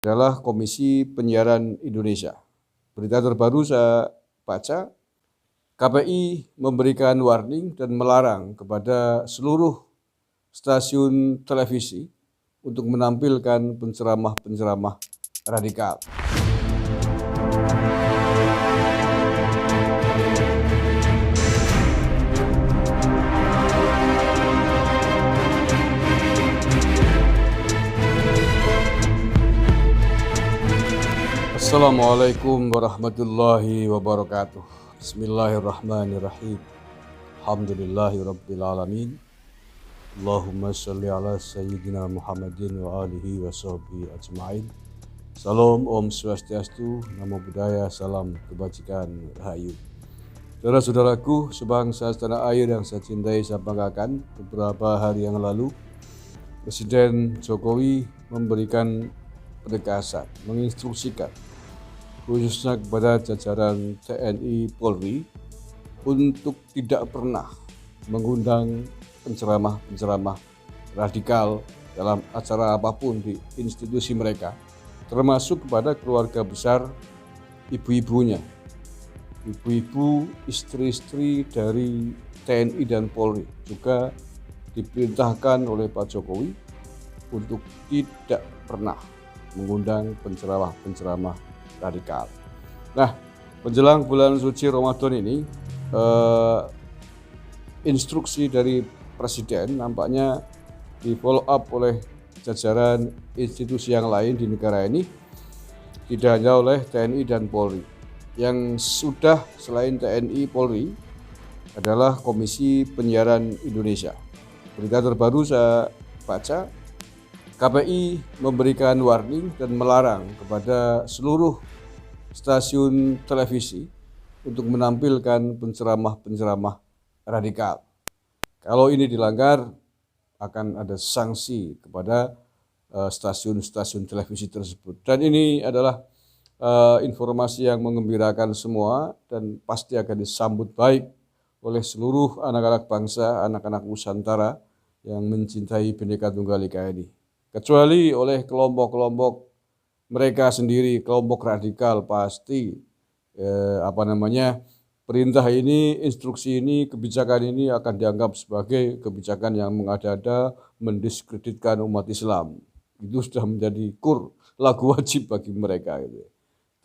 adalah Komisi Penyiaran Indonesia. Berita terbaru saya baca, KPI memberikan warning dan melarang kepada seluruh stasiun televisi untuk menampilkan penceramah-penceramah radikal. Assalamualaikum warahmatullahi wabarakatuh. Bismillahirrahmanirrahim. Alhamdulillahirabbil alamin. Allahumma shalli ala sayyidina Muhammadin wa alihi wa sahbihi ajma'in. Salam, Om Swastiastu, Namo Buddhaya, salam kebajikan, rahayu. Saudara-saudaraku, sebangsa setanah air yang saya cintai, saya banggakan, beberapa hari yang lalu Presiden Jokowi memberikan penegasan, menginstruksikan khususnya kepada jajaran TNI Polri untuk tidak pernah mengundang penceramah-penceramah radikal dalam acara apapun di institusi mereka, termasuk kepada keluarga besar ibu-ibunya, ibu-ibu, istri-istri dari TNI dan Polri juga diperintahkan oleh Pak Jokowi untuk tidak pernah mengundang penceramah-penceramah radikal. Nah, menjelang bulan suci Ramadan ini, instruksi dari Presiden nampaknya di follow up oleh jajaran institusi yang lain di negara ini, tidak hanya oleh TNI dan Polri. Yang sudah selain TNI Polri adalah Komisi Penyiaran Indonesia. Berita terbaru saya baca, KPI memberikan warning dan melarang kepada seluruh stasiun televisi untuk menampilkan penceramah-penceramah radikal. Kalau ini dilanggar, akan ada sanksi kepada stasiun-stasiun televisi tersebut. Dan ini adalah informasi yang menggembirakan semua dan pasti akan disambut baik oleh seluruh anak-anak bangsa, anak-anak Nusantara yang mencintai Bhinneka Tunggal Ika ini. Kecuali oleh kelompok-kelompok mereka sendiri, kelompok radikal, pasti perintah ini, instruksi ini, kebijakan ini akan dianggap sebagai kebijakan yang mengada-ada, mendiskreditkan umat Islam. Itu sudah menjadi lagu wajib bagi mereka.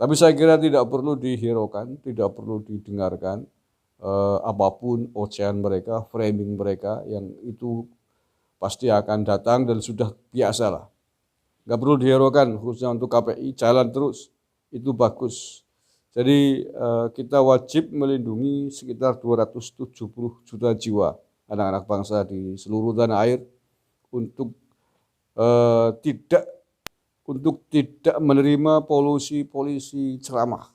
Tapi saya kira tidak perlu dihiraukan, tidak perlu didengarkan apapun ocehan mereka, framing mereka, yang itu pasti akan datang dan sudah biasa lah. Nggak perlu dihiraukan, khususnya untuk KPI, jalan terus, itu bagus. Jadi kita wajib melindungi sekitar 270 juta jiwa anak-anak bangsa di seluruh tanah air untuk tidak menerima polisi ceramah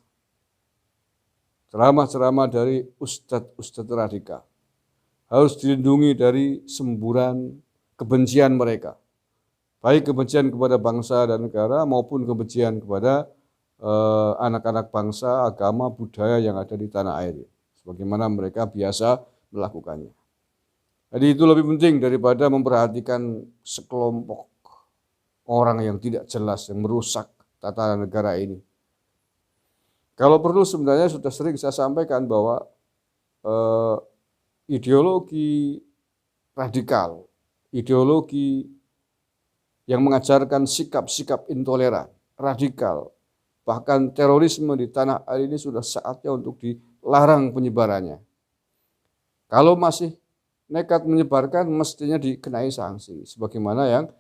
dari ustadz radikal. Harus dilindungi dari semburan kebencian mereka, baik kebencian kepada bangsa dan negara maupun kebencian kepada anak-anak bangsa, agama, budaya yang ada di tanah air, sebagaimana mereka biasa melakukannya. Jadi itu lebih penting daripada memperhatikan sekelompok orang yang tidak jelas, yang merusak tatanan negara ini. Kalau perlu sebenarnya sudah sering saya sampaikan bahwa ideologi radikal, ideologi yang mengajarkan sikap-sikap intoleran, radikal, bahkan terorisme di tanah air ini sudah saatnya untuk dilarang penyebarannya. Kalau masih nekat menyebarkan, mestinya dikenai sanksi, sebagaimana yang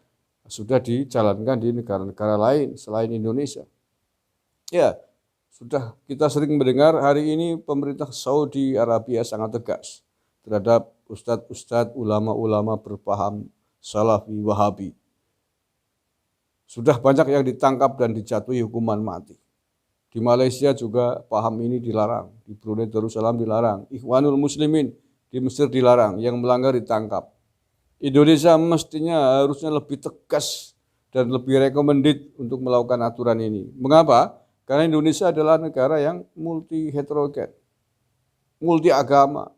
sudah dijalankan di negara-negara lain selain Indonesia. Ya, sudah kita sering mendengar hari ini pemerintah Saudi Arabia sangat tegas terhadap ustadz-ustadz, ulama-ulama berpaham Salafi Wahabi. Sudah banyak yang ditangkap dan dijatuhi hukuman mati. Di Malaysia juga paham ini dilarang, di Brunei Darussalam dilarang, Ikhwanul Muslimin di Mesir dilarang, yang melanggar ditangkap. Indonesia mestinya harusnya lebih tegas dan lebih recommended untuk melakukan aturan ini. Mengapa? Karena Indonesia adalah negara yang multi heterogen, multi agama,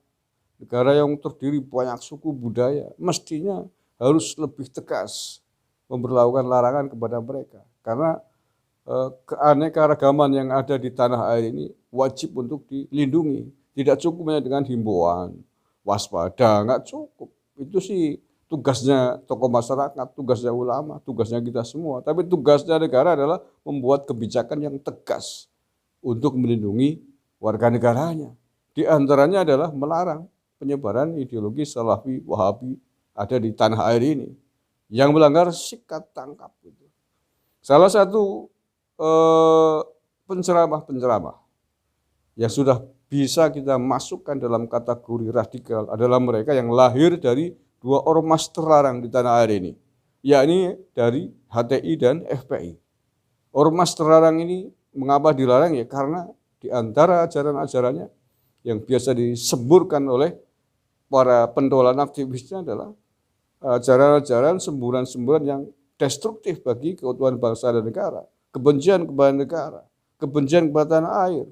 negara yang terdiri banyak suku budaya, mestinya harus lebih tegas memberlakukan larangan kepada mereka. Karena keanekaragaman yang ada di tanah air ini wajib untuk dilindungi. Tidak cukup hanya dengan himbauan, waspada, nggak cukup. Itu sih tugasnya tokoh masyarakat, tugasnya ulama, tugasnya kita semua. Tapi tugasnya negara adalah membuat kebijakan yang tegas untuk melindungi warga negaranya. Di antaranya adalah melarang penyebaran ideologi Salafi, Wahabi ada di tanah air ini. Yang melanggar sikat tangkap. Salah satu penceramah-penceramah yang sudah bisa kita masukkan dalam kategori radikal adalah mereka yang lahir dari dua ormas terlarang di tanah air ini, yakni dari HTI dan FPI. Ormas terlarang ini mengapa dilarang? Ya karena di antara ajaran-ajarannya yang biasa disemburkan oleh para pentolan aktivisnya adalah ajaran-ajaran semburan-semburan yang destruktif bagi keutuhan bangsa dan negara, kebencian kepada negara, kebencian kepada tanah air,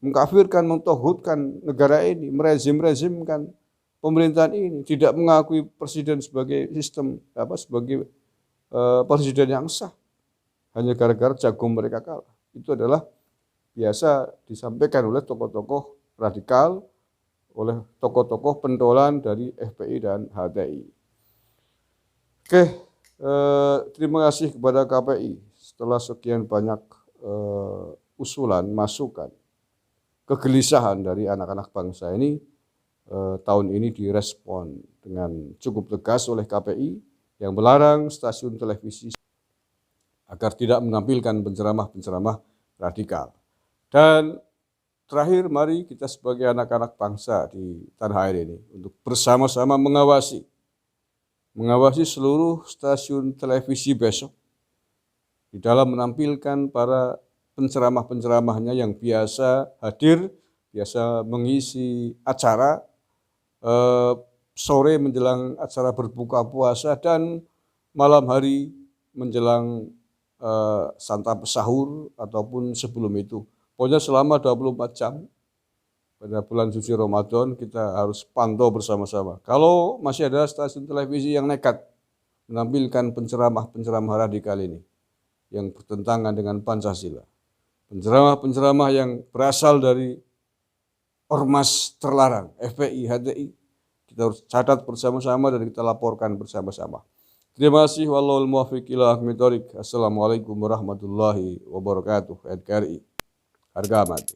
mengkafirkan, mentauhidkan negara ini, merezim-rezimkan pemerintahan ini, tidak mengakui presiden sebagai sistem sebagai presiden yang sah hanya gara-gara jago mereka kalah. Itu adalah biasa disampaikan oleh tokoh-tokoh radikal, oleh tokoh-tokoh pentolan dari FPI dan HTI. Oke, terima kasih kepada KPI setelah sekian banyak usulan, masukan, kegelisahan dari anak-anak bangsa ini, tahun ini direspon dengan cukup tegas oleh KPI yang melarang stasiun televisi agar tidak menampilkan penceramah-penceramah radikal. Dan terakhir, mari kita sebagai anak-anak bangsa di tanah air ini untuk bersama-sama mengawasi seluruh stasiun televisi besok di dalam menampilkan para penceramah-penceramahnya yang biasa hadir, biasa mengisi acara sore menjelang acara berbuka puasa dan malam hari menjelang santap sahur ataupun sebelum itu. Pokoknya selama 24 jam pada bulan suci Ramadan kita harus pantau bersama-sama. Kalau masih ada stasiun televisi yang nekat menampilkan penceramah-penceramah radikal ini yang bertentangan dengan Pancasila, penceramah-penceramah yang berasal dari ormas terlarang, FPI, HTI, kita harus catat bersama-sama dan kita laporkan bersama-sama. Terima kasih. Wallahul muwaffiq ila aqwamit thoriq. Assalamualaikum warahmatullahi wabarakatuh. NKRI. Harga mati.